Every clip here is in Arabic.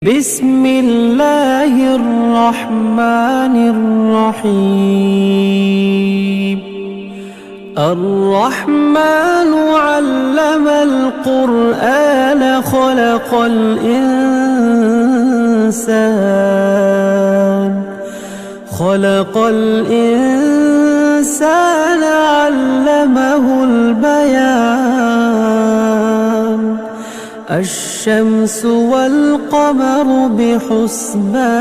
بسم الله الرحمن الرحيم. الرحمن علم القرآن خلق الإنسان علمه البيان. الشمس والقمر بحسبان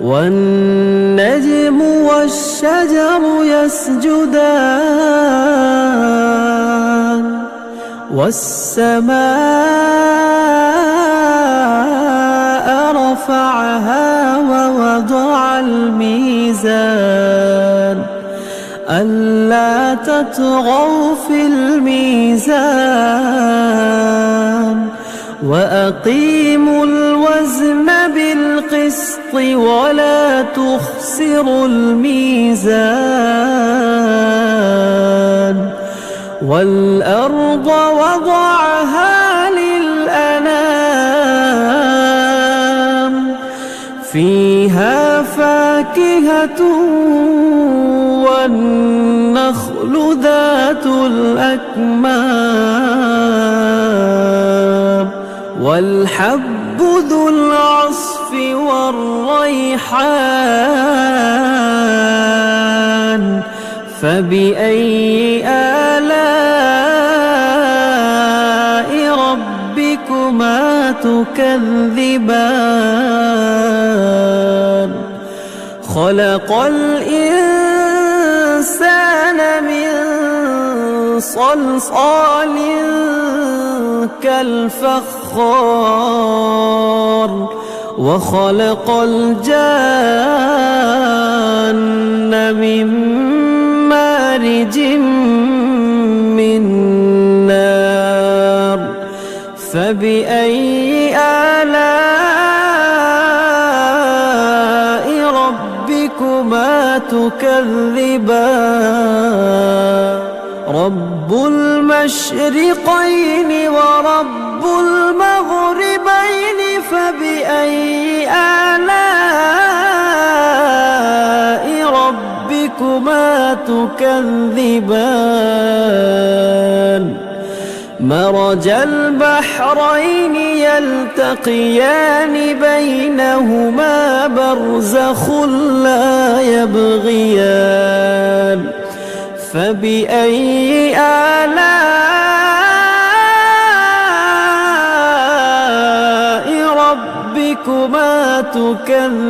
والنجم والشجر يسجدان والسماء رفعها ووضع الميزان ألا تطغوا في الميزان وأقيموا الوزن بالقسط ولا تخسروا الميزان. والأرض وضعها للأنام فيها فاكهة والنخل ذات الأكمام والحب ذو العصف والريحان. فبأي آلاء ربكما تكذبان؟ خلق الإنسان من صلصال كالفخار وخلق الجان من مارج من نار. فبأي آلاء ربكما تكذبان؟ رب المشرقين ورب المغربين فبأي آلاء ربكما تكذبان؟ مرج البحرين يلتقيان بينهما برزخ لا يبغيان. فبأي آلاء ربكما تكذبان؟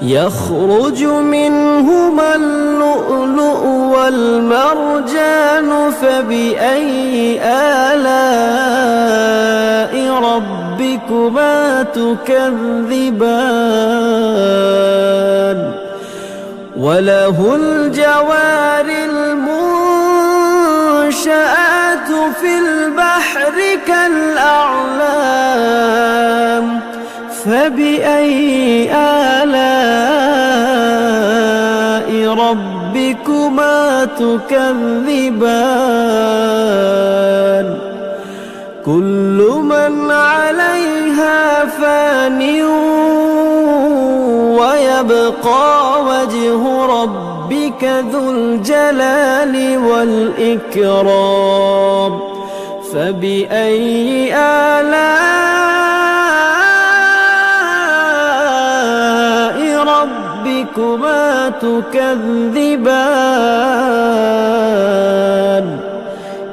يخرج منهما اللؤلؤ والمرجان فبأي آلاء ربكما تكذبان؟ وله الجوار المنشآت في البحر كالأعلام. فبأي آلاء ربكما تكذبان؟ كل من عليها فان ويبقى وجه ربك ذو الجلال والإكرام. فبأي آلاء ربكما تكذبان؟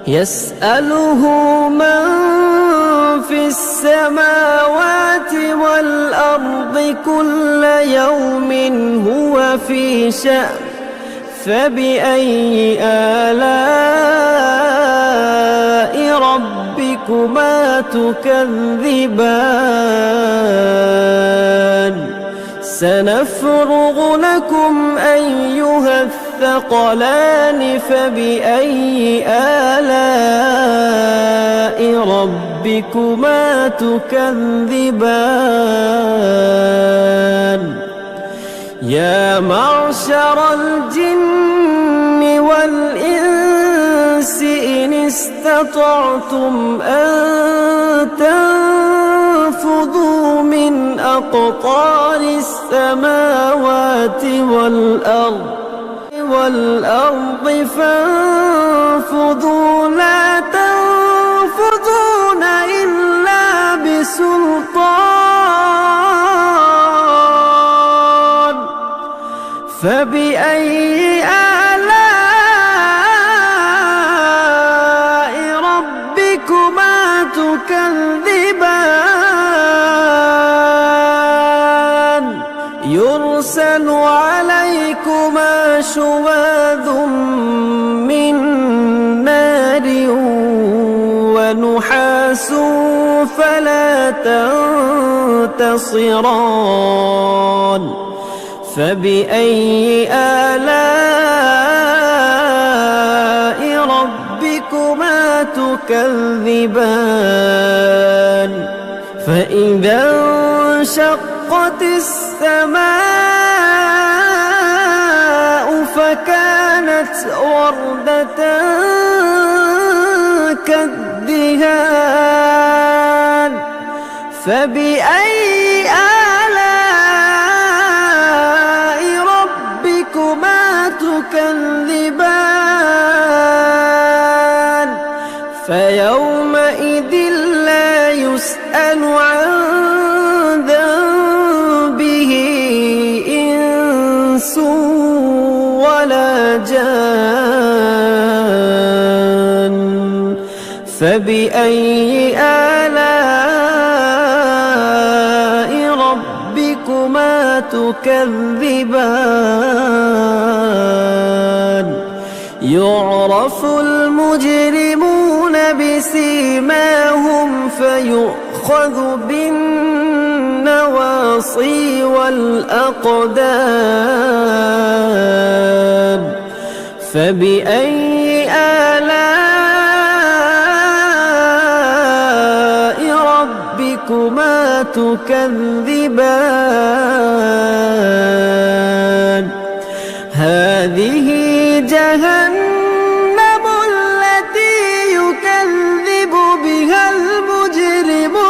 يسأله من في السماوات والأرض كل يوم هو في شأن. فبأي آلاء ربكما تكذبان؟ سنفرغ لكم أيها الثقلان. فبأي آلاء ربكما تكذبان؟ يا معشر الجن والإنس استطعتم أن تنفذوا من أقطار السماوات والأرض فانفذوا لا تنفذون إلا بسلطان فبأي آلاء ربكما تكذبان يرسل عليكما شواظ من نار ونحاس فلا تنتصران فبأي آلاء ربكما تكذبان فإذا انشقت السماء فكانت وردة كالدهان فبأي آلاء ربكما تكذبان فيومئذ لا يسأل عن ذنبه إنس ولا جان فبأي آلاء ربكما تكذبان يعرف المجرمون بسيماهم فيؤخذ بالنواصي والأقدام فبأي آلاء ربكما تكذبان هذه جهنم التي يكذب بها المجرمون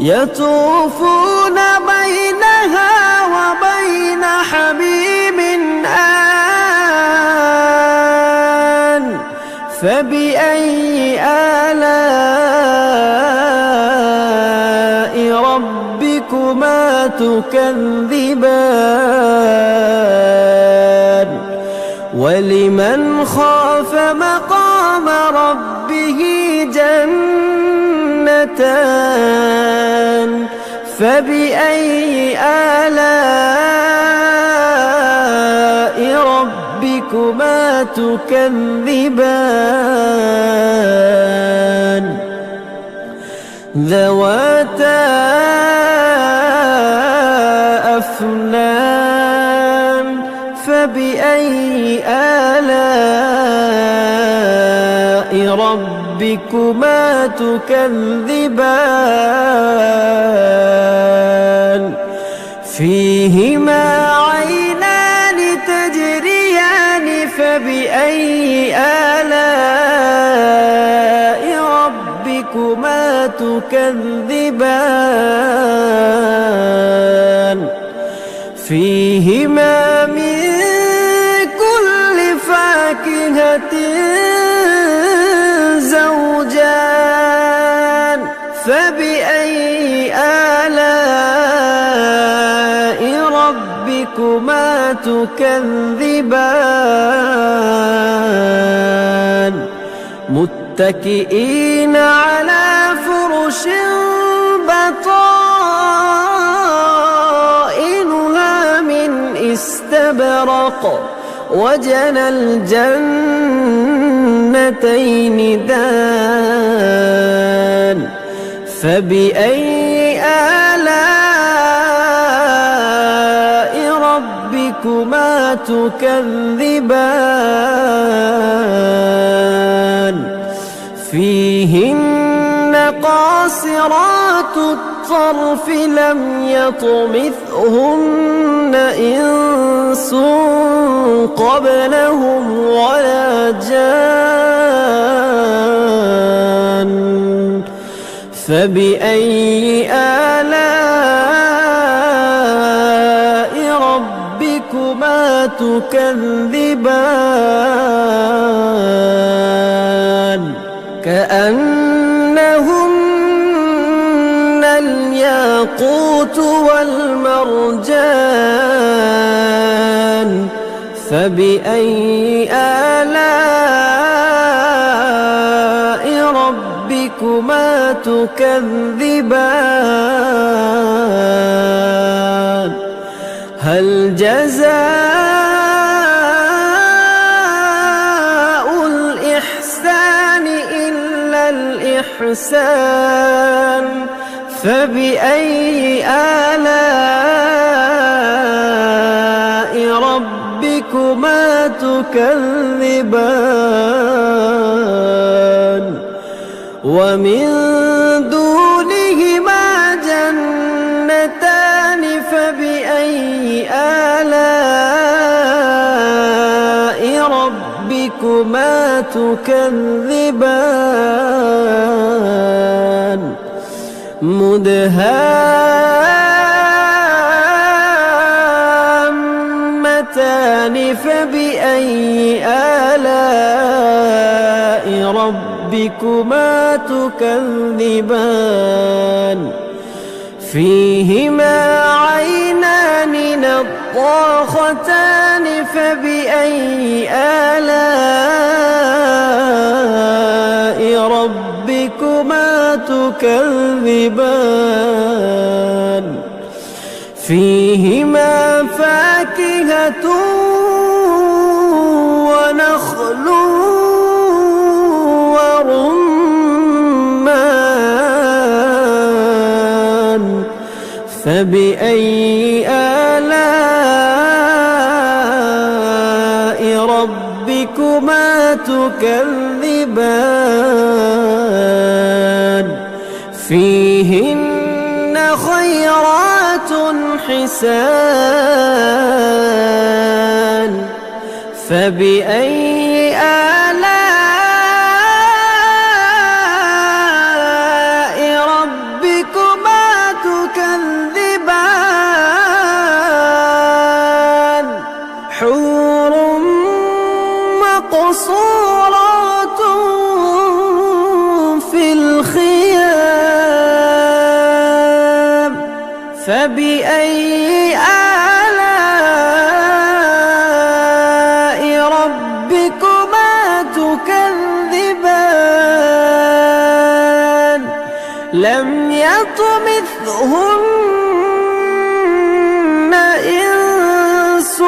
يطوفون بينها وبين حميم آن فبأي آلاء ربكما تكذبان ولمن خاف مقام ربه جنتان فبأي آلاء ربكما تكذبان ذواتا أفنان فبأي آلاء ربكما تكذبان فيهما عينان تجريان فبأي آلاء ربكما تكذبان فيهما من كل فاكهة زوجان فبأي آلاء ربكما تكذبان متكئين على فرش بطائنها من استبرق وجنى الجنتين دان فبأي آلاء ربكما تكذبان فيهن قاصرات الطرف لم يطمثهن إنس قبلهم ولا جان فبأي آلاء ربكما تكذبان كأنهن الياقوت والمرجان فبأي آلاء ربكما تكذبان هل جزاء الإحسان إلا الإحسان فبأي آلاء ربكما تكذبان ومن دونهما جنتان فبأي آلاء ربكما تكذبان مدهامتان فبأي آلاء ربكما تكذبان فيهما عينان نضاختان فبأي آلاء ربكما تكذبان فيهما فاكهة ونخل ورمان فبأي آلاء ربكما تكذبان فيهن خيرات حسان فبأي آلاء ربكما تكذبان حور مقصورات في الخيام فبأي آلاء ربكما تكذبان لم يطمثهن إنس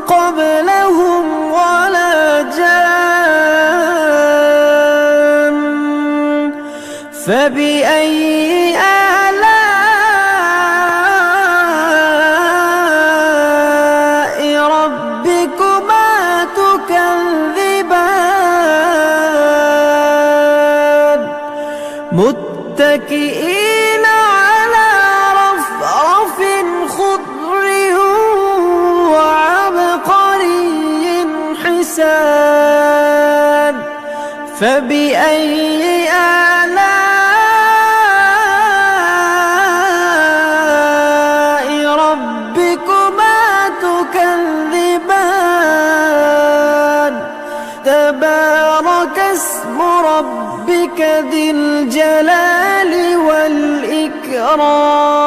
قبلهم ولا جان فبأي آلاء ربكما تكذبان متكئين على رفرف خضر وعبقري حسان فبأي آلاء ربكما تكذبان تبارك اسم ربك ذي الجلال والإكرام